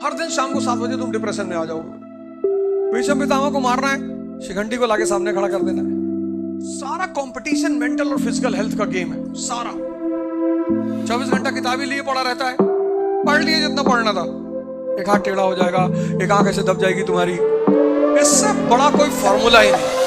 हर दिन शाम को 7 बजे तुम डिप्रेशन में आ जाओगे। भीष्म पितामह को मारना है, शिखंडी को लाके सामने खड़ा कर देना है। सारा कंपटीशन मेंटल और फिजिकल हेल्थ का गेम है सारा। 24 घंटा किताबी लिए पड़ा रहता है, पढ़ लिए जितना पढ़ना था, एक हाथ टेढ़ा हो जाएगा, एक आंख ऐसे दब जाएगी तुम्हारी। इससे बड़ा कोई फॉर्मूला ही नहीं।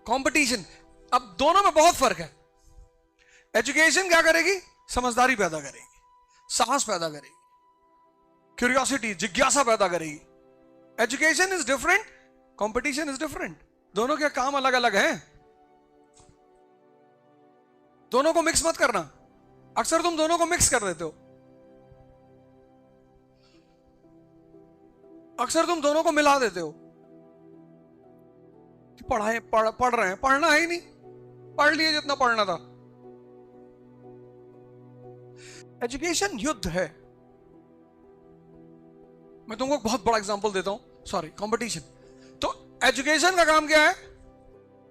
कंपटीशन, अब दोनों में बहुत फर्क है। एजुकेशन क्या करेगी? समझदारी पैदा करेगी, साहस पैदा करेगी, क्यूरियोसिटी, जिज्ञासा पैदा करेगी। Education is different, competition is different. दोनों के काम अलग अलग हैं, दोनों को मिक्स मत करना। अक्सर तुम दोनों को मिक्स कर देते हो, अक्सर तुम दोनों को मिला देते हो। पढ़ रहे हैं, पढ़ना है ही नहीं, पढ़ लिए जितना पढ़ना था। एजुकेशन युद्ध है। मैं तुमको बहुत बड़ा एग्जांपल देता हूं, सॉरी, कंपटीशन। तो एजुकेशन का काम क्या है?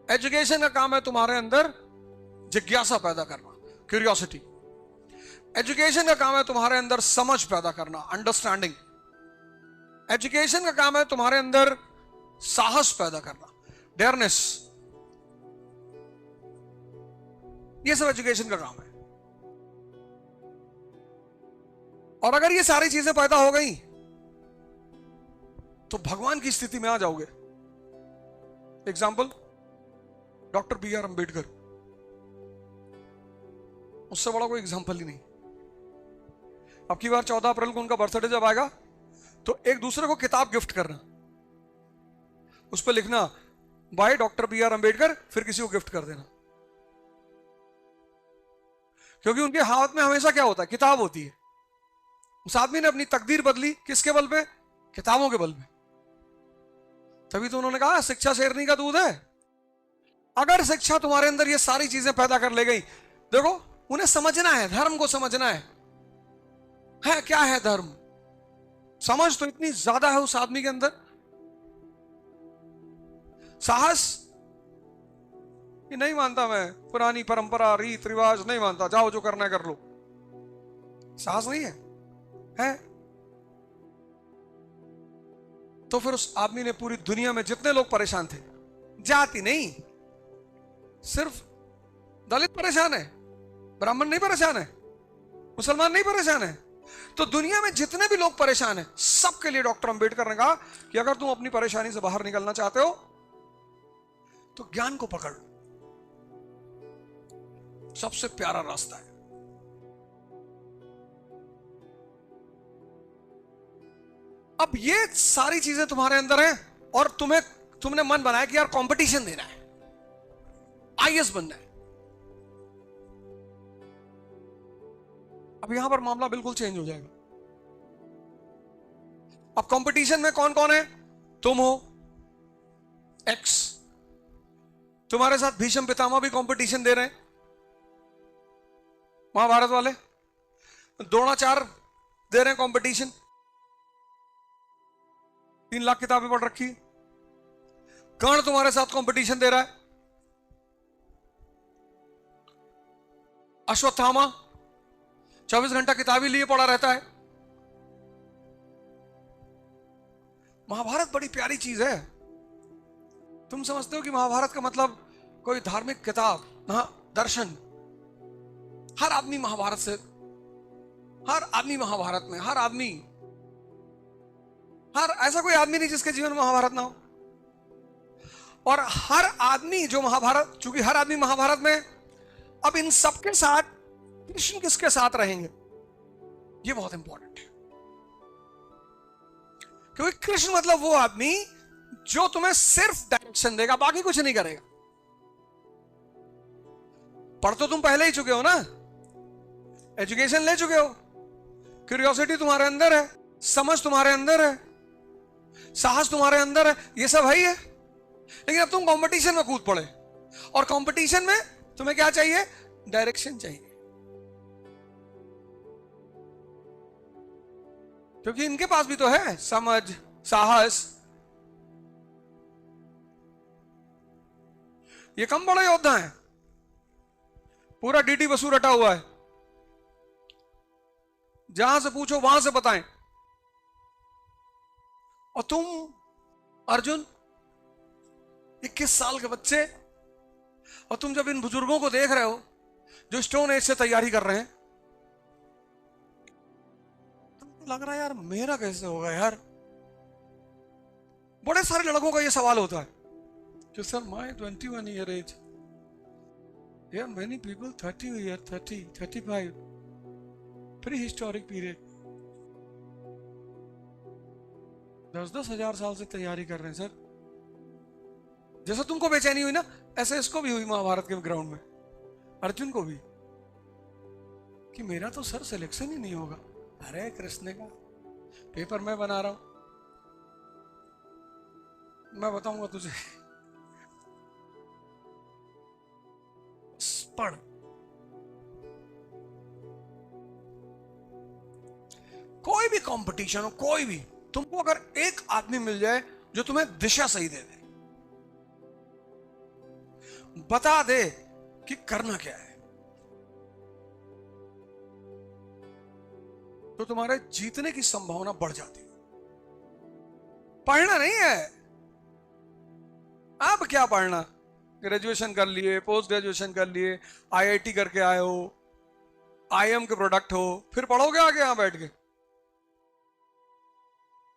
एजुकेशन का काम है तुम्हारे अंदर जिज्ञासा पैदा करना, क्यूरियोसिटी। एजुकेशन का काम है तुम्हारे अंदर समझ पैदा करना, अंडरस्टैंडिंग। एजुकेशन का काम है तुम्हारे अंदर साहस पैदा करना, डेयरनेस। ये सब एजुकेशन का काम है। और अगर ये सारी चीजें पैदा हो गई तो भगवान की स्थिति में आ जाओगे। Example, doctor B R Ambedkar, उससे बड़ा कोई एग्जाम्पल ही नहीं। अब की बार 14 अप्रैल को उनका बर्थडे जब आएगा तो एक दूसरे को किताब गिफ्ट करना, उस पर लिखना by doctor B R Ambedkar, फिर किसी को गिफ्ट कर देना। क्योंकि उनके हाथ में हमेशा क्या होता है? किताब होती है। उस आदमी ने अपनी तकदीर बदली किसके बल पे? किताबों के बल पे। तभी तो उन्होंने कहा शिक्षा शेरनी का दूध है। अगर शिक्षा तुम्हारे अंदर ये सारी चीजें पैदा कर ले गई, देखो उन्हें समझना है, धर्म को समझना है क्या है धर्म। समझ तो इतनी ज्यादा है उस आदमी के अंदर। साहस, ये नहीं मानता मैं, पुरानी परंपरा रीत रिवाज नहीं मानता, जाओ जो करना है कर लो। साहस नहीं है? तो फिर उस आदमी ने पूरी दुनिया में जितने लोग परेशान थे, जाति नहीं, सिर्फ दलित परेशान है, ब्राह्मण नहीं परेशान है, मुसलमान नहीं परेशान है, तो दुनिया में जितने भी लोग परेशान हैं, सबके लिए डॉक्टर अंबेडकर ने कहा कि अगर तुम अपनी परेशानी से बाहर निकलना चाहते हो तो ज्ञान को पकड़ लो, सबसे प्यारा रास्ता है। अब ये सारी चीजें तुम्हारे अंदर हैं और तुमने मन बनाया कि यार कंपटीशन देना है, आईएएस बनना है। अब यहां पर मामला बिल्कुल चेंज हो जाएगा। अब कंपटीशन में कौन कौन है? तुम हो, एक्स, तुम्हारे साथ भीष्म पितामह भी कंपटीशन दे रहे हैं, महाभारत वाले, द्रोणाचार्य दे रहे हैं कंपटीशन, 3 लाख किताबें पढ़ रखी। कर्ण तुम्हारे साथ कंपटीशन दे रहा है, अश्वत्थामा 24 घंटा किताबी लिए पड़ा रहता है। महाभारत बड़ी प्यारी चीज है। तुम समझते हो कि महाभारत का मतलब कोई धार्मिक किताब? हाँ, दर्शन। हर आदमी महाभारत से, हर आदमी महाभारत में, हर आदमी, हर ऐसा कोई आदमी नहीं जिसके जीवन में महाभारत ना हो। और हर आदमी जो महाभारत, चूंकि हर आदमी महाभारत में, अब इन सबके साथ कृष्ण किसके साथ रहेंगे, ये बहुत इंपॉर्टेंट है। क्योंकि कृष्ण मतलब वो आदमी जो तुम्हें सिर्फ डायरेक्शन देगा, बाकी कुछ नहीं करेगा। पढ़ तो तुम पहले ही चुके हो ना, एजुकेशन ले चुके हो, क्यूरियोसिटी तुम्हारे अंदर है, समझ तुम्हारे अंदर है, साहस तुम्हारे अंदर है, ये सब है ही है। लेकिन अब तुम कंपटीशन में कूद पड़े, और कंपटीशन में तुम्हें क्या चाहिए? डायरेक्शन चाहिए। क्योंकि इनके पास भी तो है समझ, साहस। ये कम बड़ा योद्धा है, पूरा डीडी बसु रटा हुआ है, जहां से पूछो वहां से बताएं। और तुम अर्जुन 21 साल के बच्चे, और तुम जब इन बुजुर्गों को देख रहे हो जो स्टोन एज से तैयारी कर रहे हैं, तुमको लग रहा है यार मेरा कैसे होगा यार। बड़े सारे लड़कों का ये सवाल होता है कि sir my 21 year age, there are many people 30 year, 30, 35, prehistoric period, 10-10 हजार साल से तैयारी कर रहे हैं सर। जैसे तुमको बेचैनी हुई ना, ऐसे इसको भी हुई महाभारत के ग्राउंड में, अर्जुन को भी, कि मेरा तो सर सिलेक्शन ही नहीं होगा। अरे कृष्ण का पेपर मैं बना रहा हूं, मैं बताऊंगा तुझे, पढ़। कोई भी कंपटीशन हो, कोई भी, तुमको अगर एक आदमी मिल जाए जो तुम्हें दिशा सही दे दे, बता दे कि करना क्या है, तो तुम्हारे जीतने की संभावना बढ़ जाती है। पढ़ना नहीं है, अब क्या पढ़ना, ग्रेजुएशन कर लिए, पोस्ट ग्रेजुएशन कर लिए, आईआईटी करके आए हो, आईएम के प्रोडक्ट हो, फिर पढ़ोगे आगे यहां बैठ के?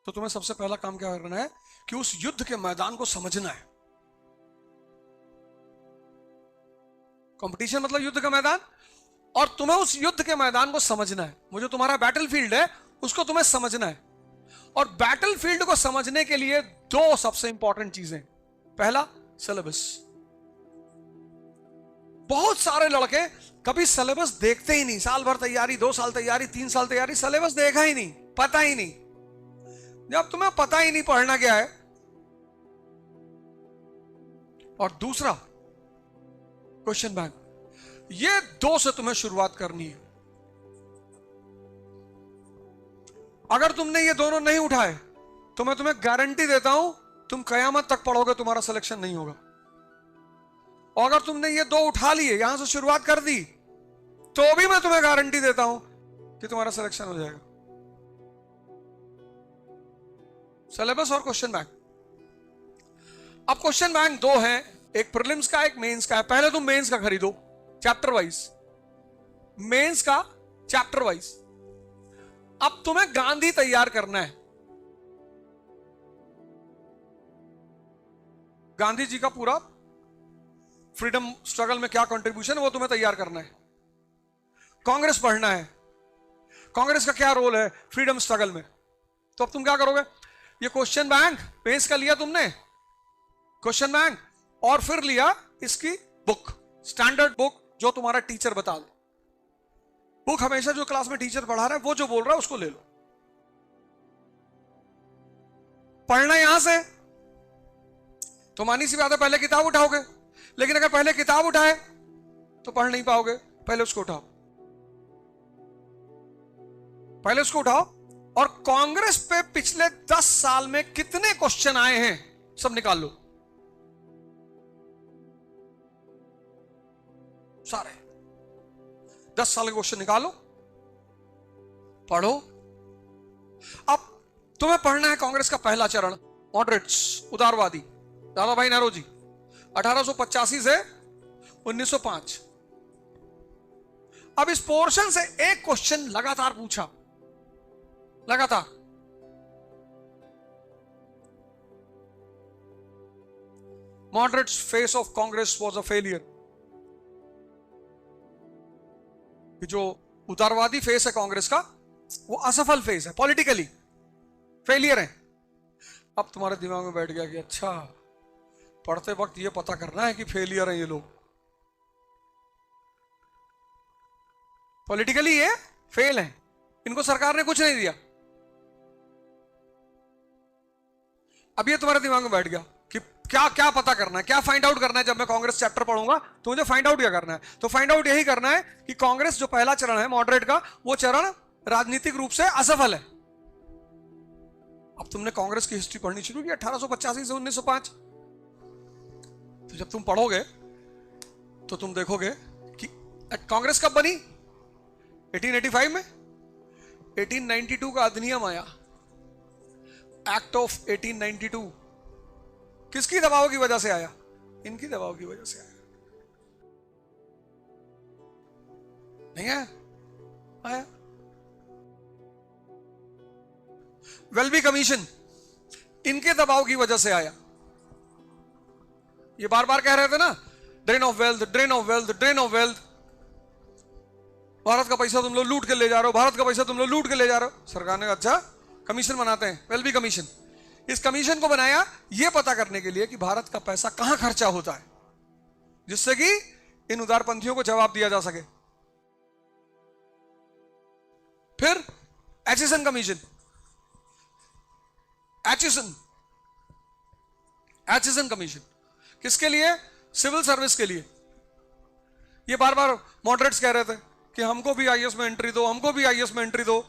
तो तुम्हें सबसे पहला काम क्या करना है कि उस युद्ध के मैदान को समझना है। कंपटीशन मतलब युद्ध का मैदान, और तुम्हें उस युद्ध के मैदान को समझना है। वो जो तुम्हारा बैटलफील्ड है उसको तुम्हें समझना है, और बैटलफील्ड को समझने के लिए दो सबसे इंपॉर्टेंट चीजें। पहला, सिलेबस। बहुत सारे लड़के कभी सिलेबस देखते ही नहीं, साल भर तैयारी, 2 साल तैयारी, 3 साल तैयारी, सिलेबस देखा ही नहीं, पता ही नहीं। जब तुम्हें पता ही नहीं पढ़ना क्या है, और दूसरा क्वेश्चन बैंक, ये दो से तुम्हें शुरुआत करनी है। अगर तुमने ये दोनों नहीं उठाए तो मैं तुम्हें गारंटी देता हूं तुम कयामत तक पढ़ोगे, तुम्हारा सिलेक्शन नहीं होगा। और अगर तुमने ये दो उठा लिए, यहां से शुरुआत कर दी, तो भी मैं तुम्हें गारंटी देता हूं कि तुम्हारा सिलेक्शन हो जाएगा। सिलेबस और क्वेश्चन बैंक। अब क्वेश्चन बैंक दो हैं, एक प्रीलिम्स का, एक मेंस का है। पहले तुम मेंस का खरीदो चैप्टर वाइज, मेंस का चैप्टर वाइज। अब तुम्हें गांधी तैयार करना है, गांधी जी का पूरा फ्रीडम स्ट्रगल में क्या कंट्रीब्यूशन है वो तुम्हें तैयार करना है। कांग्रेस पढ़ना है, कांग्रेस का क्या रोल है फ्रीडम स्ट्रगल में। तो अब तुम क्या करोगे, ये क्वेश्चन बैंक पेश कर लिया तुमने, क्वेश्चन बैंक, और फिर लिया इसकी बुक, स्टैंडर्ड बुक जो तुम्हारा टीचर बता दे। बुक हमेशा जो क्लास में टीचर पढ़ा रहा है वो जो बोल रहा है उसको ले लो। पढ़ना यहां से तो मानी सी बात है, पहले किताब उठाओगे, लेकिन अगर पहले किताब उठाए तो पढ़ नहीं पाओगे। पहले उसको उठाओ, पहले उसको उठाओ, और कांग्रेस पे पिछले 10 साल में कितने क्वेश्चन आए हैं सब निकाल लो, सारे 10 साल के क्वेश्चन निकालो, पढ़ो। अब तुम्हें पढ़ना है कांग्रेस का पहला चरण, मॉडरेट्स, उदारवादी, दादा भाई नेहरू 1885 से 1905। अब इस पोर्शन से एक क्वेश्चन लगातार पूछा, लगातार। Moderates face of Congress was a failure. जो उदारवादी फेस है कांग्रेस का वो असफल फेस है, पॉलिटिकली फेलियर है। अब तुम्हारे दिमाग में बैठ गया कि अच्छा, पढ़ते वक्त ये पता करना है कि फेलियर है ये लोग, पॉलिटिकली ये फेल है, इनको सरकार ने कुछ नहीं दिया। अब ये तुम्हारे दिमाग में बैठ गया क्या क्या पता करना है, क्या फाइंड आउट करना है? जब मैं कांग्रेस चैप्टर पढ़ूंगा तो मुझे फाइंड आउट क्या करना है? तो फाइंड आउट यही करना है कि कांग्रेस जो पहला चरण है मॉडरेट का, वो चरण राजनीतिक रूप से असफल है। अब तुमने कांग्रेस की हिस्ट्री पढ़नी शुरू की 1885 से 1905, तो जब तुम पढ़ोगे तो तुम देखोगे कि कांग्रेस कब बनी? 1885 में। 1892 का अधिनियम आया, एक्ट ऑफ 1892। किसकी दबाव की वजह से आया? इनकी दबाव की वजह से आया। नहीं आया? आया। वेल्बी कमीशन इनके दबाव की वजह से आया। ये बार बार कह रहे थे ना, drain of wealth, drain of wealth, drain of wealth. Bharat का पैसा तुम लोग लूट के ले जा रहे हो, भारत का पैसा तुम लोग लूट के ले जा रहे हो। सरकार ने अच्छा कमीशन बनाते हैं, वेल्बी कमीशन। इस कमीशन को बनाया यह पता करने के लिए कि भारत का पैसा कहां खर्चा होता है, जिससे कि इन उदारपंथियों को जवाब दिया जा सके। फिर एचिसन कमीशन, एचिसन कमीशन किसके लिए? सिविल सर्विस के लिए। ये बार बार मॉडरेट्स कह रहे थे कि हमको भी आईएएस में एंट्री दो, हमको भी आईएएस में एंट्री दो।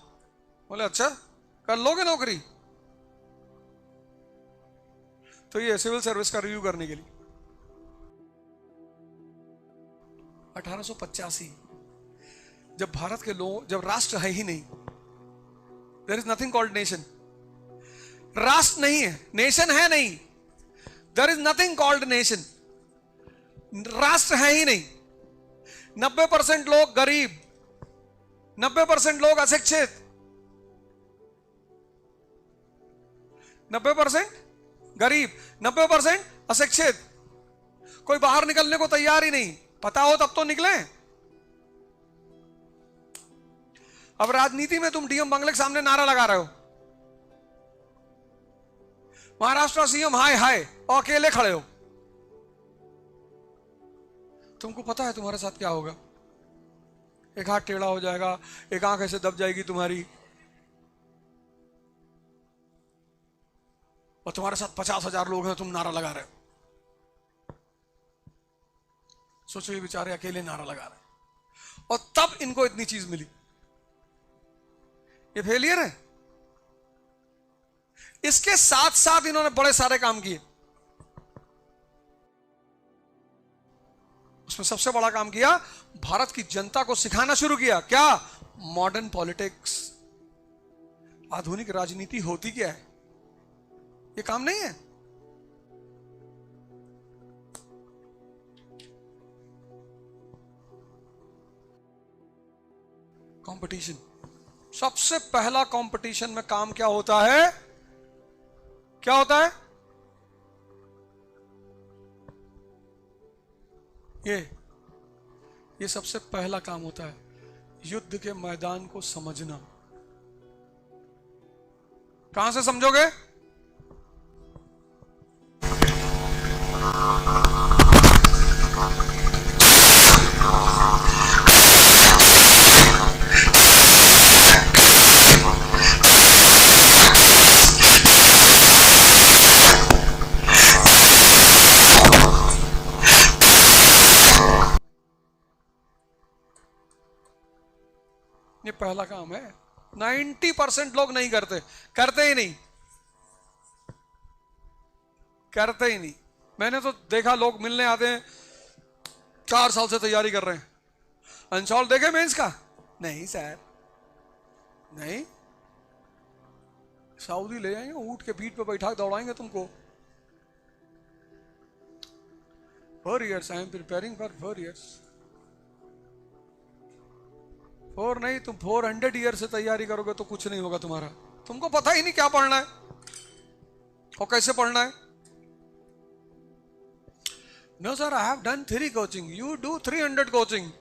बोले अच्छा कर लोगे नौकरी? तो ये सिविल सर्विस का रिव्यू करने के लिए 1885, जब भारत के लोग, जब राष्ट्र है ही नहीं, there is nothing called nation. राष्ट्र नहीं है, नेशन है नहीं, there is nothing called nation. राष्ट्र है ही नहीं। 90% लोग गरीब, 90% लोग अशिक्षित, 90% गरीब, 90% अशिक्षित। कोई बाहर निकलने को तैयार ही नहीं। पता हो तब तो निकले। अब राजनीति में तुम डीएम बंगले के सामने नारा लगा रहे हो, महाराष्ट्र सीएम हाय हाय, और अकेले खड़े हो। तुमको पता है तुम्हारे साथ क्या होगा? एक हाथ टेढ़ा हो जाएगा, एक आंख ऐसे दब जाएगी तुम्हारी, और तुम्हारे साथ 50,000 लोग हैं, तुम नारा लगा रहे हो। सोचो ये बेचारे अकेले नारा लगा रहे हैं, और तब इनको इतनी चीज मिली। ये फेलियर है। इसके साथ साथ इन्होंने बड़े सारे काम किए। उसमें सबसे बड़ा काम किया, भारत की जनता को सिखाना शुरू किया। क्या? मॉडर्न पॉलिटिक्स, आधुनिक राजनीति होती क्या है। ये काम नहीं है। कंपटीशन, सबसे पहला कंपटीशन में काम क्या होता है? क्या होता है? ये सबसे पहला काम होता है, युद्ध के मैदान को समझना। कहां से समझोगे? ये पहला काम है। 90% लोग नहीं करते, करते ही नहीं, करते ही नहीं। मैंने तो देखा लोग मिलने आते हैं, 4 साल से तैयारी कर रहे हैं। अंशॉल देखे मेंस का? नहीं सर, नहीं। सऊदी ले जाएंगे, ऊंट के पीठ पे बैठा दौड़ाएंगे तुमको। 4 years I am preparing for 4 years। 4 नहीं, तुम 400 ईयर से तैयारी करोगे तो कुछ नहीं होगा तुम्हारा। तुमको पता ही नहीं क्या पढ़ना है और कैसे पढ़ना है। No sir, I have done 3 coaching, you do 300 coaching.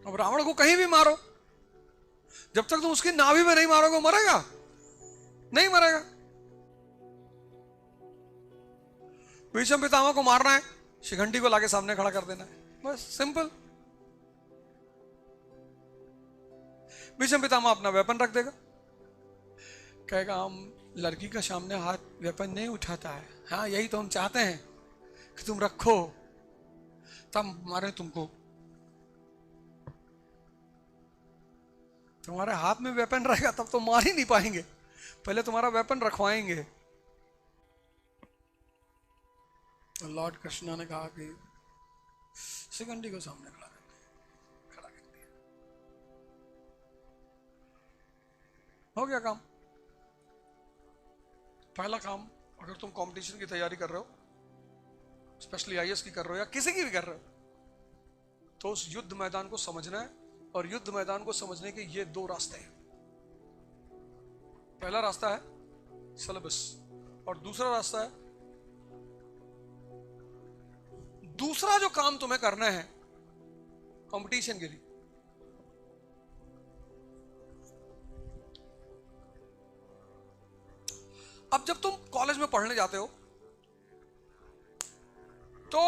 अब रावण को कहीं भी मारो, जब तक तुम उसकी नाभि में नहीं मारोगे मरेगा नहीं? मरेगा। भीष्म पितामह को मारना है, शिखंडी को लाके सामने खड़ा कर देना है, बस सिंपल। भीष्म पितामह अपना वेपन रख देगा, कहेगा हम लड़की का सामने हाथ वेपन नहीं उठाता है। हाँ, यही तो हम चाहते हैं कि तुम रखो, तब मारे तुमको। तुम्हारे हाथ में वेपन रहेगा तब तो मार ही नहीं पाएंगे, पहले तुम्हारा वेपन रखवाएंगे। तो लॉर्ड कृष्णा ने कहा कि शिखंडी को सामने खड़ा कर दिया। हो गया काम। पहला काम, अगर तुम कंपटीशन की तैयारी कर रहे हो, स्पेशली आईएएस की कर रहे हो या किसी की भी कर रहे हो, तो उस युद्ध मैदान को समझना है। और युद्ध मैदान को समझने के ये दो रास्ते हैं। पहला रास्ता है सिलेबस, और दूसरा रास्ता है, दूसरा जो काम तुम्हें करना है कंपटीशन के लिए। अब जब तुम कॉलेज में पढ़ने जाते हो तो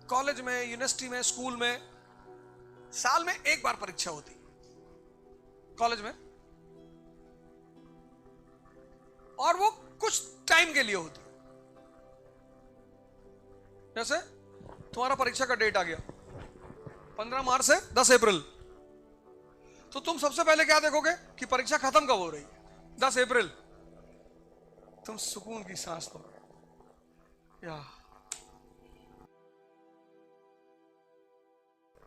कॉलेज में, यूनिवर्सिटी में, स्कूल में साल में एक बार परीक्षा होती कॉलेज में, और वो कुछ टाइम के लिए होती। जैसे तुम्हारा परीक्षा का डेट आ गया 15 मार्च से 10 अप्रैल, तो तुम सबसे पहले क्या देखोगे कि परीक्षा खत्म कब हो रही है? 10 अप्रैल। तुम सुकून की सांस लो या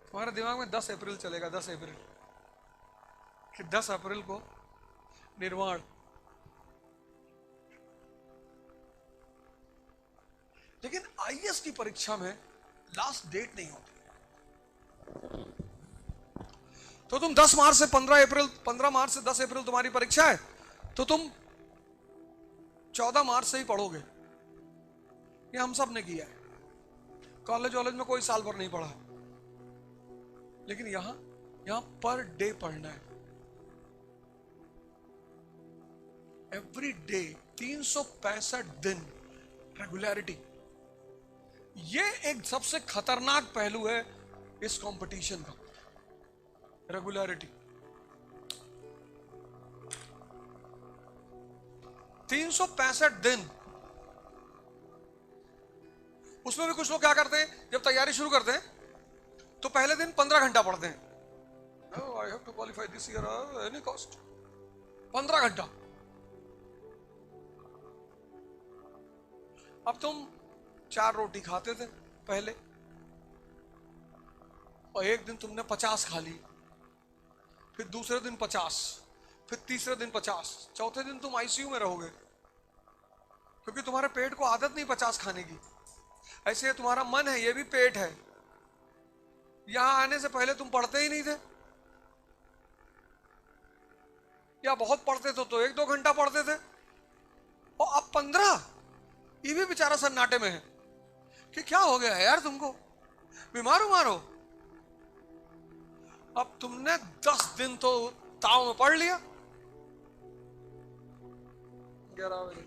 तुम्हारे दिमाग में 10 अप्रैल चलेगा, 10 अप्रैल, कि 10 अप्रैल को निर्वाण। लेकिन आईएएस की परीक्षा में लास्ट डेट नहीं होती। तो तुम 10 मार्च से 15 अप्रैल, 15 मार्च से 10 अप्रैल तुम्हारी परीक्षा है, तो तुम 14 मार्च से ही पढ़ोगे। ये हम सब ने किया है। कॉलेज वॉलेज में कोई साल भर नहीं पढ़ा, लेकिन यहां पर डे पढ़ना है। एवरी डे, 365 दिन रेगुलरिटी। ये एक सबसे खतरनाक पहलू है इस कंपटीशन का, रेगुलरिटी। 365 दिन। उसमें भी कुछ लोग क्या करते हैं, जब तैयारी शुरू करते हैं तो पहले दिन 15 घंटा पढ़ते हैं। I have to qualify this year any cost. 15 घंटा। अब तुम 4 रोटी खाते थे पहले, और एक दिन तुमने 50 खा ली, फिर दूसरे दिन 50, फिर तीसरे दिन 50, चौथे दिन तुम आईसीयू में रहोगे, क्योंकि तुम्हारे पेट को आदत नहीं 50 खाने की। ऐसे तुम्हारा मन है, ये भी पेट है। यहां आने से पहले तुम पढ़ते ही नहीं थे, या बहुत पढ़ते थे तो 1-2 घंटा पढ़ते थे, और अब 15। ये भी बेचारा सन्नाटे में है कि क्या हो गया है यार, तुमको बीमार हो। अब तुमने 10 दिन तो ताव में पढ़ लिया। 11 बजे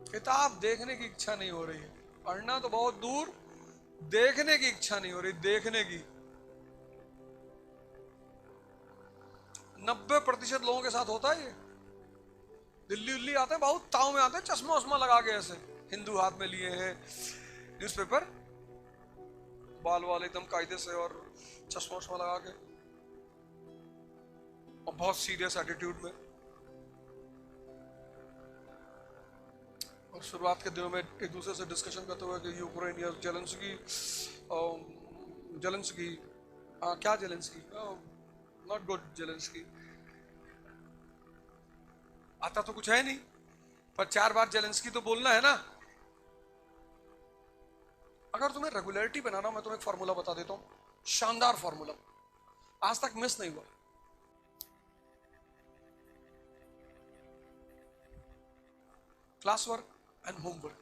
किताब देखने की इच्छा नहीं हो रही है, पढ़ना तो बहुत दूर, देखने की इच्छा नहीं हो रही। देखने की 90% लोगों के साथ होता है ये। दिल्ली आते हैं, बहुत ताव में आते हैं, चश्मा उश्मा लगा के, ऐसे हिंदू हाथ में लिए हैं, न्यूज़पेपर, बाल वाल एकदम कायदे से, और चश्मा उश्मा लगा के, और बहुत सीरियस एटीट्यूड में। और शुरुआत के दिनों में एक दूसरे से डिस्कशन करते हुए कि यूक्रेन या जेलेंस्की, क्या जेलेंस्की, नॉट गुड जेलेंस्की। आता तो कुछ है नहीं, पर 4 बार जेलेंस्की तो बोलना है ना। अगर तुम्हें रेगुलरिटी बनाना, मैं तुम्हें एक फॉर्मूला बता देता हूं, शानदार फॉर्मूला, आज तक मिस नहीं हुआ। क्लास वर्क एंड होमवर्क,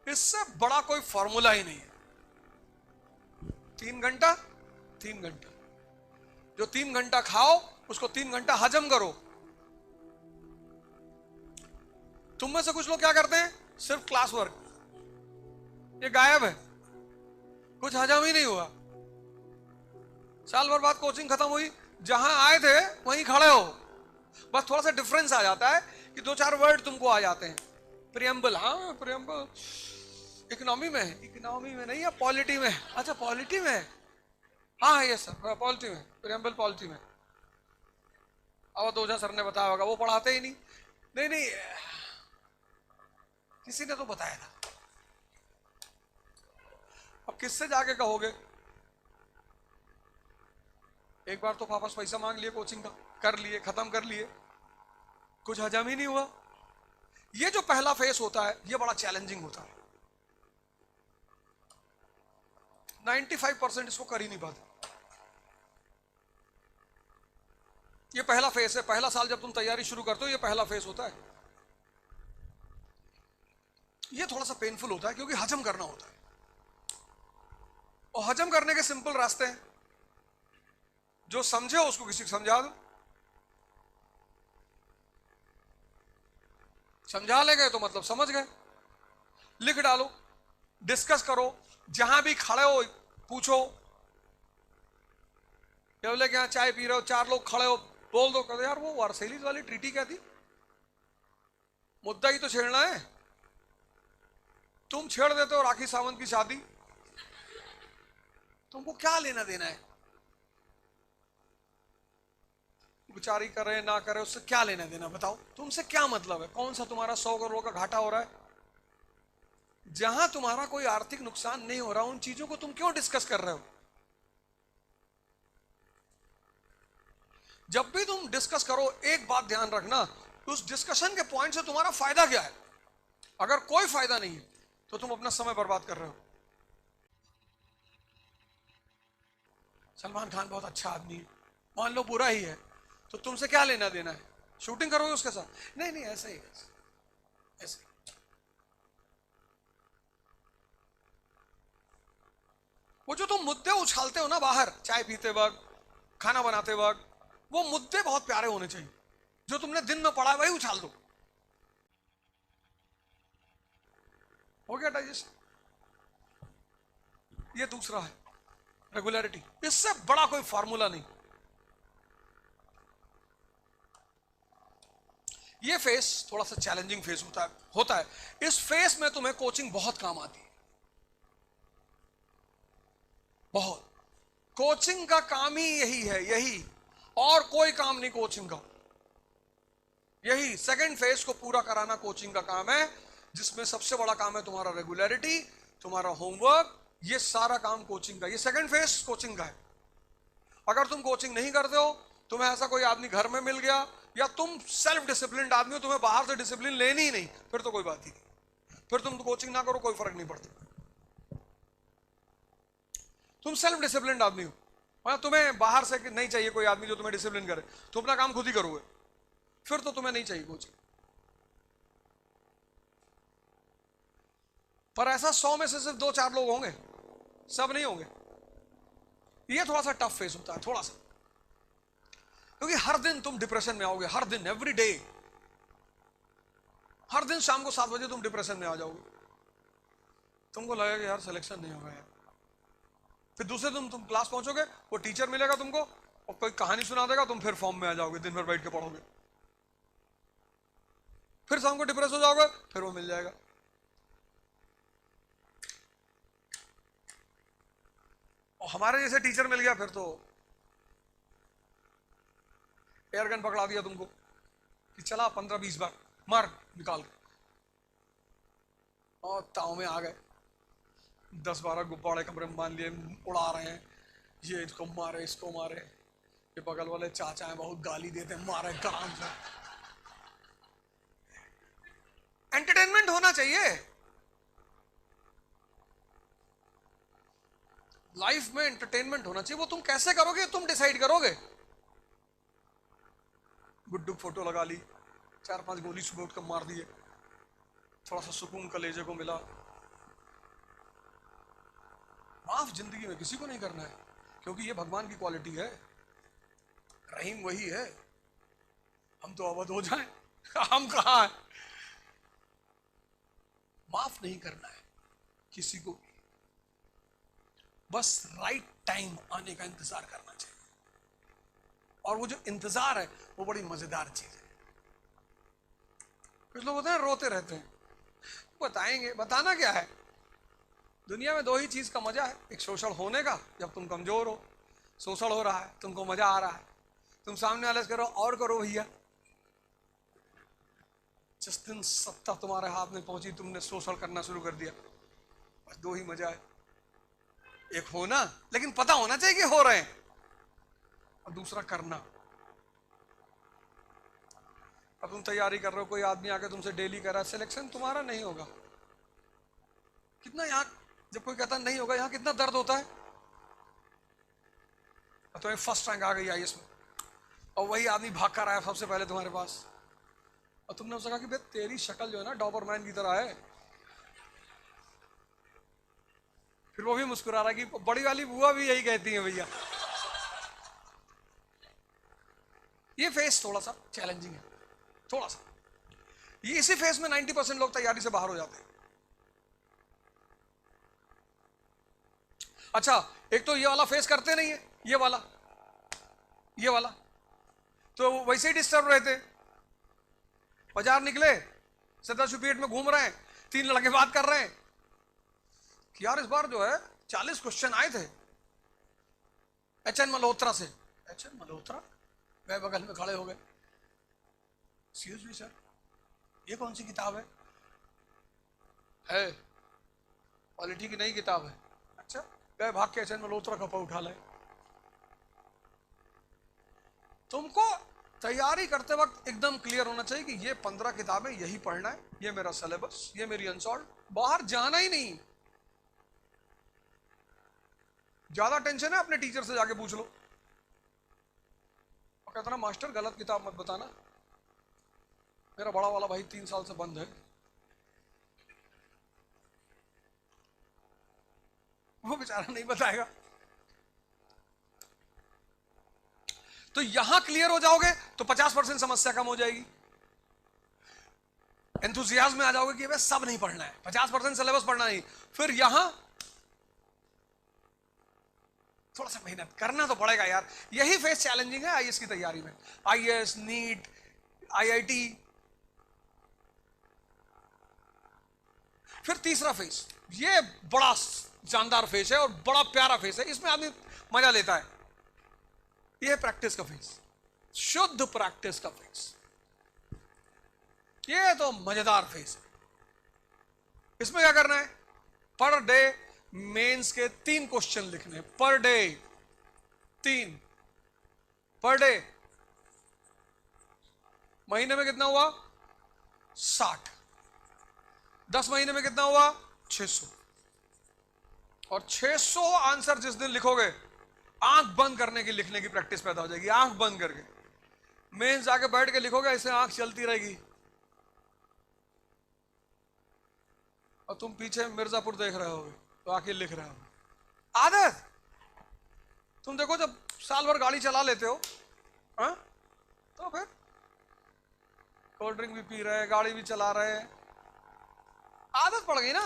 इससे बड़ा कोई फॉर्मूला ही नहीं है। 3 घंटा, 3 घंटा, जो 3 घंटा खाओ उसको 3 घंटा हजम करो। तुम में से कुछ लोग क्या करते हैं, सिर्फ क्लास वर्क, ये गायब है, कुछ हजम ही नहीं हुआ। साल भर बाद कोचिंग खत्म हुई, जहां आए थे वहीं खड़े हो, बस थोड़ा सा डिफरेंस आ जाता है कि दो चार वर्ड तुमको आ जाते हैं। प्रियम्बल, हाँ प्रियम्बल इकोनॉमी में, इकोनॉमी में नहीं है, पॉलिटी में। अच्छा पॉलिटी में, हाँ ये सर पॉलिटी में, प्रियम्बल पॉलिटी में। अब दोजा सर ने बताया होगा, वो पढ़ाते ही नहीं। नहीं नहीं, किसी ने तो बताया था। अब किससे जाके कहोगे? एक बार तो वापस पैसा मांग लिए कोचिंग का, कर लिए, खत्म कर लिए, कुछ हजम ही नहीं हुआ। ये जो पहला फेस होता है ये बड़ा चैलेंजिंग होता है। 95% इसको कर ही नहीं पाते। ये पहला फेस है, पहला साल जब तुम तैयारी शुरू करते हो ये पहला फेस होता है। ये थोड़ा सा पेनफुल होता है क्योंकि हजम करना होता है, और हजम करने के सिंपल रास्ते हैं। जो समझे उसको किसी को समझा दो, समझा ले गए तो मतलब समझ गए। लिख डालो, डिस्कस करो, जहां भी खड़े हो पूछो। क्या बोले कि यहाँ चाय पी रहे हो, चार लोग खड़े हो, बोल दो, कहते यार वो वर्सेलिस वाली ट्रीटी क्या थी, मुद्दा ही तो छेड़ना है। तुम छेड़ देते हो राखी सावंत की शादी, तुमको क्या लेना देना है? बेचारी करे ना करे उससे क्या लेना देना, बताओ तुमसे क्या मतलब है? कौन सा तुम्हारा 100 करोड़ का घाटा हो रहा है? जहां तुम्हारा कोई आर्थिक नुकसान नहीं हो रहा उन चीजों को तुम क्यों डिस्कस कर रहे हो? जब भी तुम डिस्कस करो एक बात ध्यान रखना, उस डिस्कशन के पॉइंट से तुम्हारा फायदा क्या है। अगर कोई फायदा नहीं है तो तुम अपना समय बर्बाद कर रहे हो। सलमान खान बहुत अच्छा आदमी है, मान लो बुरा ही है, तो तुमसे क्या लेना देना है? शूटिंग करोगे उसके साथ? नहीं नहीं, ऐसे ही ऐसे। वो जो तुम मुद्दे उछालते हो ना बाहर, चाय पीते वक्त, खाना बनाते वक्त, वो मुद्दे बहुत प्यारे होने चाहिए। जो तुमने दिन में पढ़ा वही उछाल दो, हो गया डाइजेस्ट। ये दूसरा है रेगुलरिटी, इससे बड़ा कोई फार्मूला नहीं। ये फेस थोड़ा सा चैलेंजिंग फेस होता है। इस फेस में तुम्हें कोचिंग बहुत काम आती है, बहुत। कोचिंग का काम ही यही है, यही, और कोई काम नहीं कोचिंग का। यही सेकंड फेज को पूरा कराना कोचिंग का काम है, जिसमें सबसे बड़ा काम है तुम्हारा रेगुलरिटी, तुम्हारा होमवर्क, ये सारा काम कोचिंग का। ये सेकंड फेज कोचिंग का है। अगर तुम कोचिंग नहीं करते हो, तुम्हें ऐसा कोई आदमी घर में मिल गया, या तुम सेल्फ डिसिप्लिन आदमी हो, तुम्हें बाहर से डिसिप्लिन लेनी ही नहीं, फिर तो कोई बात ही नहीं। फिर तुम तो कोचिंग ना करो, कोई फर्क नहीं पड़ता। तुम सेल्फ डिसिप्लिन आदमी हो, मतलब तुम्हें बाहर से नहीं चाहिए कोई आदमी जो तुम्हें डिसिप्लिन करे, तुम अपना काम खुद ही करोगे, फिर तो तुम्हें नहीं चाहिए कोचिंग। पर ऐसा 100 में से सिर्फ 2-4 लोग होंगे, सब नहीं होंगे। ये थोड़ा सा टफ फेस होता है, थोड़ा सा, क्योंकि हर दिन तुम डिप्रेशन में आओगे, हर दिन, एवरी डे, हर दिन शाम को 7 बजे तुम डिप्रेशन में आ जाओगे। तुमको लगेगा यार सिलेक्शन नहीं होगा यार। फिर दूसरे दिन तुम क्लास पहुंचोगे, वो टीचर मिलेगा तुमको और कोई कहानी सुना देगा, तुम फिर फॉर्म में आ जाओगे, दिन भर बैठ के पढ़ोगे, फिर शाम को डिप्रेस हो जाओगे, फिर वो मिल जाएगा। और हमारे जैसे टीचर मिल गया फिर तो एयरगन पकड़ा दिया तुमको कि चला 15-20 बार मार निकाल के, और ताव में आ गए। 10-12 गुब्बारे कमरे में मान लिए, उड़ा रहे हैं, ये इसको मारे, इसको मारे, ये बगल वाले चाचा हैं बहुत गाली देते हैं, मारे काम से। एंटरटेनमेंट होना चाहिए लाइफ में, एंटरटेनमेंट होना चाहिए। वो तुम कैसे करोगे तुम डिसाइड करोगे। गुड्डू फोटो लगा ली, 4-5 गोली सुबह उठकर मार दिए, थोड़ा सा सुकून कलेजे को मिला। माफ जिंदगी में किसी को नहीं करना है, क्योंकि ये भगवान की क्वालिटी है, रहीम वही है। हम तो अवध हो जाएं, हम कहां हैं। माफ नहीं करना है किसी को भी, बस राइट टाइम आने का इंतजार करना चाहिए। और वो जो इंतजार है वो बड़ी मजेदार चीज है। कुछ लोग होते हैं रोते रहते हैं, बताएंगे, बताना क्या है? दुनिया में दो ही चीज का मजा है, एक शोषण होने का जब तुम कमजोर हो, शोषण हो रहा है, तुमको मजा आ रहा है, तुम सामने वाले से करो और करो भैया। जिस दिन सत्ता तुम्हारे हाथ में पहुंची तुमने शोषण करना शुरू कर दिया। बस दो ही मजा है, एक होना, लेकिन पता होना चाहिए कि हो रहे हैं, और दूसरा करना। अब तुम तैयारी कर रहे हो, कोई आदमी आके तुमसे डेली कह रहा है सिलेक्शन तुम्हारा नहीं होगा, कितना यहाँ, जब कोई कहता नहीं होगा यहाँ कितना दर्द होता है। और तुम्हें फर्स्ट रैंक आ गई आईएएस में, और वही आदमी भाग कर आया सबसे पहले तुम्हारे पास, और तुमने उससे कहा कि भाई तेरी शक्ल जो है ना डॉबरमैन की तरह है। फिर वो भी मुस्कुरा रहा है कि बड़ी वाली बुआ भी यही कहती है भैया। ये फेस थोड़ा सा चैलेंजिंग है, थोड़ा सा। ये इसी फेस में 90% लोग तैयारी से बाहर हो जाते हैं। अच्छा, एक तो ये वाला फेस करते नहीं है, ये वाला तो वैसे ही डिस्टर्ब रहते। बाजार निकले, सदाशिवपेट में घूम रहे हैं, 3 लड़के बात कर रहे हैं कि यार इस बार जो है 40 क्वेश्चन आए थे एचएन मल्होत्रा से। एचएन मल्होत्रा वह बगल में खड़े हो गए, सीरियसली सर ये कौन सी किताब है? पॉलिटी की नई किताब है। अच्छा, वह भाग के एचएन मल्होत्रा का कपा उठा लाए। तुमको तैयारी करते वक्त एकदम क्लियर होना चाहिए कि ये 15 किताबें यही पढ़ना है, ये मेरा सिलेबस, ये मेरी अनसॉल्व, बाहर जाना ही नहीं। ज्यादा टेंशन है अपने टीचर से जाके पूछ लो, और कहता ना मास्टर गलत किताब मत बताना, मेरा बड़ा वाला भाई 3 साल से बंद है। वो बेचारा नहीं बताएगा। तो यहां क्लियर हो जाओगे तो 50% समस्या कम हो जाएगी। एंथुसियाज्म में आ जाओगे कि बस सब नहीं पढ़ना है, 50% सिलेबस पढ़ना नहीं, फिर यहां थोड़ा सा मेहनत करना तो पड़ेगा यार। यही फेस चैलेंजिंग है आईएएस की तैयारी में, आईएएस, नीट, आईआईटी। फिर तीसरा फेस, ये बड़ा जानदार फेस है और बड़ा प्यारा फेस है, इसमें आदमी मजा लेता है। ये प्रैक्टिस का फेस, शुद्ध प्रैक्टिस का फेस। ये तो मजेदार फेस है। इसमें क्या करना है? पर डे मेंस के 3 क्वेश्चन लिखने, पर डे 3, पर डे। महीने में कितना हुआ? 60। 10 महीने में कितना हुआ? 600। और 600 आंसर जिस दिन लिखोगे, आंख बंद करने की लिखने की प्रैक्टिस पैदा हो जाएगी। आंख बंद करके मेंस जाके बैठ के लिखोगे, ऐसे आंख चलती रहेगी और तुम पीछे मिर्जापुर देख रहे होगे तो आके लिख रहे हो। आदत तुम देखो, जब साल भर गाड़ी चला लेते हो हा? तो फिर कोल्ड ड्रिंक भी पी रहे, गाड़ी भी चला रहे, आदत पड़ गई ना।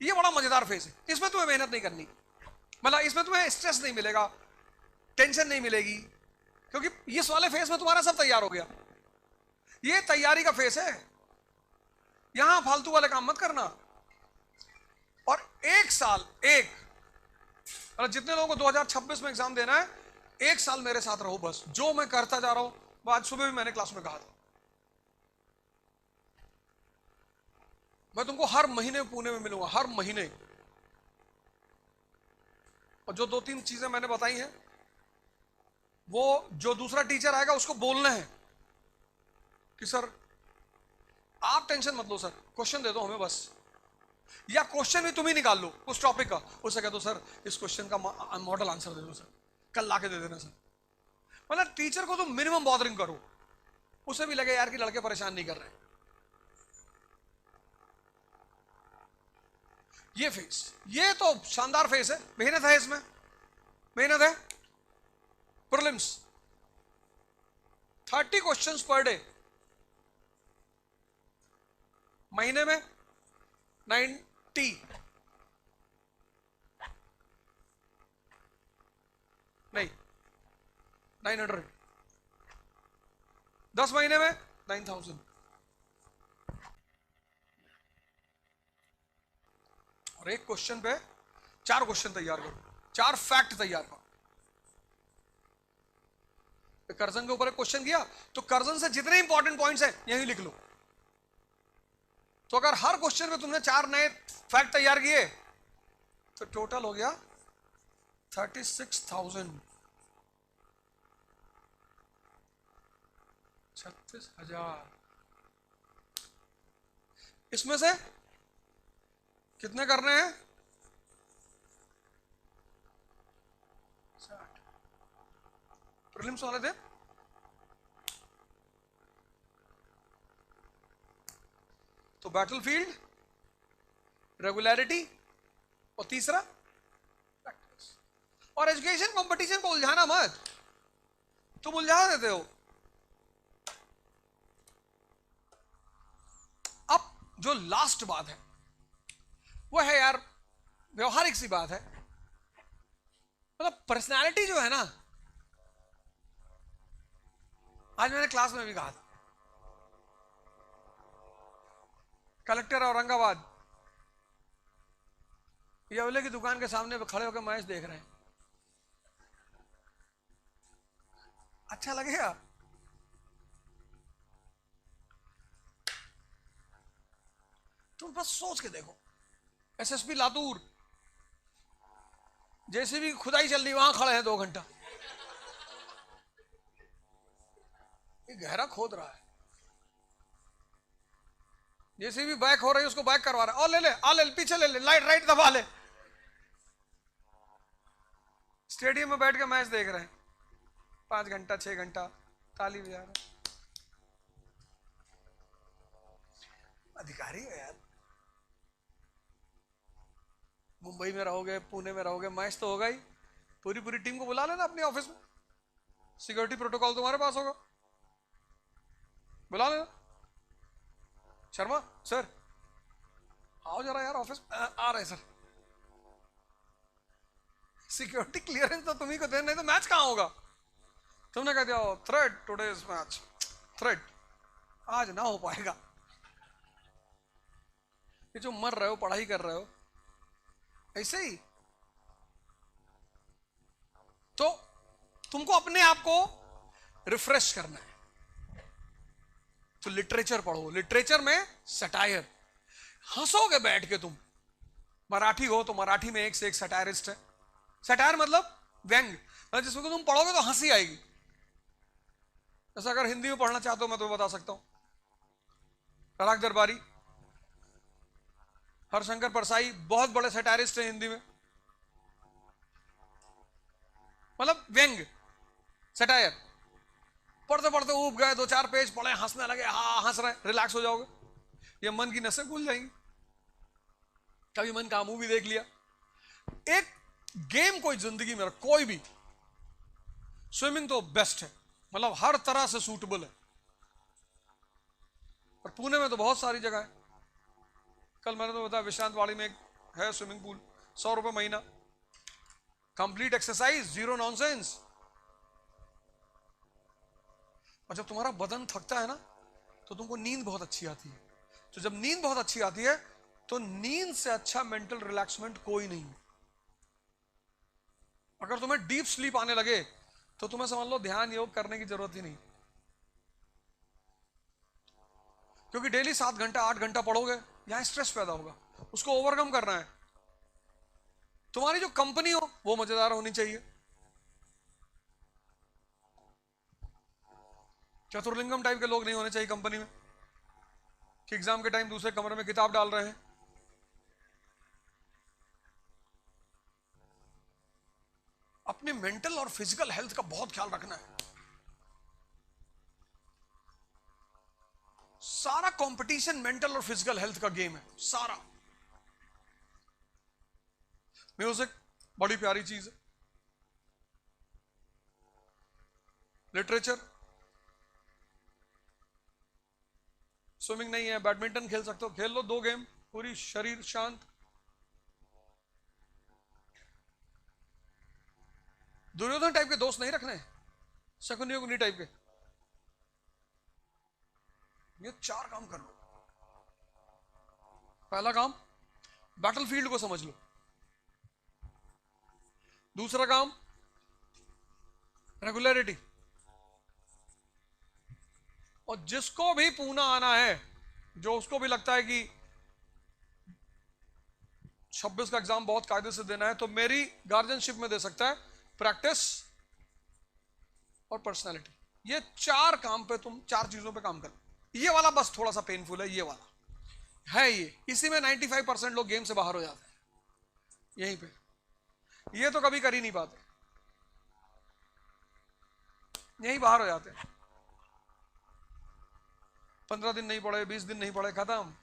ये बड़ा मजेदार फेज है, इसमें तुम्हें मेहनत नहीं करनी, मतलब इसमें तुम्हें स्ट्रेस नहीं मिलेगा, टेंशन नहीं मिलेगी, क्योंकि इस वाले फेज में तुम्हारा सब तैयार हो गया। ये तैयारी का फेज है, यहां फालतू वाले काम मत करना। और 1 साल, मतलब जितने लोगों को 2026 में एग्जाम देना है, 1 साल मेरे साथ रहो बस। जो मैं करता जा रहा हूं, वो आज सुबह भी मैंने क्लास में कहा था, मैं तुमको हर महीने पुणे में मिलूंगा, हर महीने। और जो 2-3 चीजें मैंने बताई हैं, वो जो दूसरा टीचर आएगा उसको बोलना है कि सर आप टेंशन मत लो, सर क्वेश्चन दे दो हमें बस, या क्वेश्चन भी तुम ही निकाल लो उस टॉपिक का, उससे कह दो सर इस क्वेश्चन का मॉडल आंसर दे दो सर, कल लाके दे देना सर। मतलब टीचर को तुम मिनिमम बॉदरिंग करो, उसे भी लगे यार कि लड़के परेशान नहीं कर रहे। ये फेस, ये तो शानदार फेस है, मेहनत है इसमें, मेहनत है। प्रीलिम्स 30 क्वेश्चंस पर डे, महीने में 90। 900, 10 महीने में 9000। और एक क्वेश्चन पे 4 क्वेश्चन तैयार करो, 4 फैक्ट तैयार करो। कर्जन के ऊपर एक क्वेश्चन किया तो कर्जन से जितने इंपॉर्टेंट पॉइंट्स हैं यही लिख लो। तो अगर हर क्वेश्चन में तुमने 4 नए फैक्ट तैयार किए तो टोटल हो गया 36,000, 36,000। इसमें से कितने करने हैं? 60 प्रीलिम्स वाले थे। तो बैटलफील्ड, रेगुलरिटी और तीसरा प्रैक्टिस। और एजुकेशन कंपटीशन को उलझाना मत, तुम उलझा देते हो। अब जो लास्ट बात है वो है यार व्यवहारिक सी बात है, मतलब पर्सनालिटी जो है ना, आज मैंने क्लास में भी कहा था, कलेक्टर औरंगाबाद येवले की दुकान के सामने पे खड़े होकर मैच देख रहे हैं, अच्छा लगेगा? तुम बस सोच के देखो, एसएसपी लातूर जैसे भी खुदाई चल रही वहां खड़े हैं 2 घंटा, ये गहरा खोद रहा है, जैसे भी बैक हो रही है उसको बैक करवा रहा है, और ले ले, ले पीछे ले ले, लाइट राइट दबा ले। स्टेडियम में बैठ के मैच देख रहे हैं 5 घंटा 6 घंटा, ताली बजा रहे। अधिकारी हो यार, मुंबई में रहोगे, पुणे में रहोगे, मैच तो होगा ही, पूरी पूरी टीम को बुला लेना अपने ऑफिस में, सिक्योरिटी प्रोटोकॉल तुम्हारे पास होगा, बुला लेना। शर्मा सर आओ जरा यार ऑफिस, आ रहे सर। सिक्योरिटी क्लियरेंस तो तुम्ही को देना, नहीं तो मैच कहां होगा? तुमने कह दिया थ्रेड टुडेज मैच, थ्रेड आज ना हो पाएगा। ये जो मर रहे हो, पढ़ाई कर रहे हो, ऐसे ही तो तुमको अपने आप को रिफ्रेश करना है, तो लिटरेचर पढ़ो। लिटरेचर में सटायर, हंसोगे बैठ के तुम। मराठी हो तो मराठी में एक से एक सटायरिस्ट है। सटायर मतलब व्यंग, जिसमें तुम पढ़ोगे तो हंसी आएगी। जैसा अगर हिंदी में पढ़ना चाहते हो मैं तुम्हें बता सकता हूं, राग दरबारी, हरशंकर परसाई बहुत बड़े सटायरिस्ट हैं हिंदी में, मतलब व्यंग सटायर। पढ़ते पढ़ते ऊब गए, 2-4 पेज पढ़े, हंसने लगे, हाँ हंस रहे, रिलैक्स हो जाओगे, ये मन की नसें खुल जाएंगी। कभी मन का मूवी देख लिया। एक गेम कोई जिंदगी में, कोई भी, स्विमिंग तो बेस्ट है, मतलब हर तरह से सूटेबल है। और पुणे में तो बहुत सारी जगह है। कल मैंने तो बताया विश्रांत वाड़ी में एक है स्विमिंग पूल, 100 रुपए महीना, कंप्लीट एक्सरसाइज, जीरो नॉनसेंस। और जब तुम्हारा बदन थकता है ना तो तुमको नींद बहुत अच्छी आती है। तो जब नींद बहुत अच्छी आती है तो नींद से अच्छा मेंटल रिलैक्समेंट कोई नहीं। अगर तुम्हें डीप स्लीप आने लगे तो तुम्हें समझ लो ध्यान योग करने की जरूरत ही नहीं, क्योंकि डेली 7 घंटा 8 घंटा पढ़ोगे, यहां स्ट्रेस पैदा होगा, उसको ओवरकम करना है। तुम्हारी जो कंपनी हो वो मजेदार होनी चाहिए। चतुर्लिंगम टाइप के लोग नहीं होने चाहिए कंपनी में, कि एग्जाम के टाइम दूसरे कमरे में किताब डाल रहे हैं। अपने मेंटल और फिजिकल हेल्थ का बहुत ख्याल रखना है। सारा कंपटीशन मेंटल और फिजिकल हेल्थ का गेम है, सारा। म्यूजिक बड़ी प्यारी चीज है, लिटरेचर, स्विमिंग नहीं है, बैडमिंटन खेल सकते हो, खेल लो 2 गेम, पूरी शरीर शांत। दुर्योधन टाइप के दोस्त नहीं रखने, शकुनी उगनी टाइप के। ये 4 काम कर लो। पहला काम, बैटलफील्ड को समझ लो। दूसरा काम, रेगुलरिटी। और जिसको भी पूना आना है, जो उसको भी लगता है कि 26 का एग्जाम बहुत कायदे से देना है, तो मेरी गार्जियनशिप में दे सकता है। प्रैक्टिस और पर्सनालिटी, ये 4 काम पे तुम 4 चीजों पे काम करो। ये वाला बस थोड़ा सा पेनफुल है, ये वाला है, ये इसी में 95% लोग गेम से बाहर हो जाते हैं, यहीं पे। ये तो कभी कर ही नहीं पाते, यहीं बाहर हो जाते हैं। 15 दिन नहीं पढ़े, 20 दिन नहीं पढ़े, खत्म।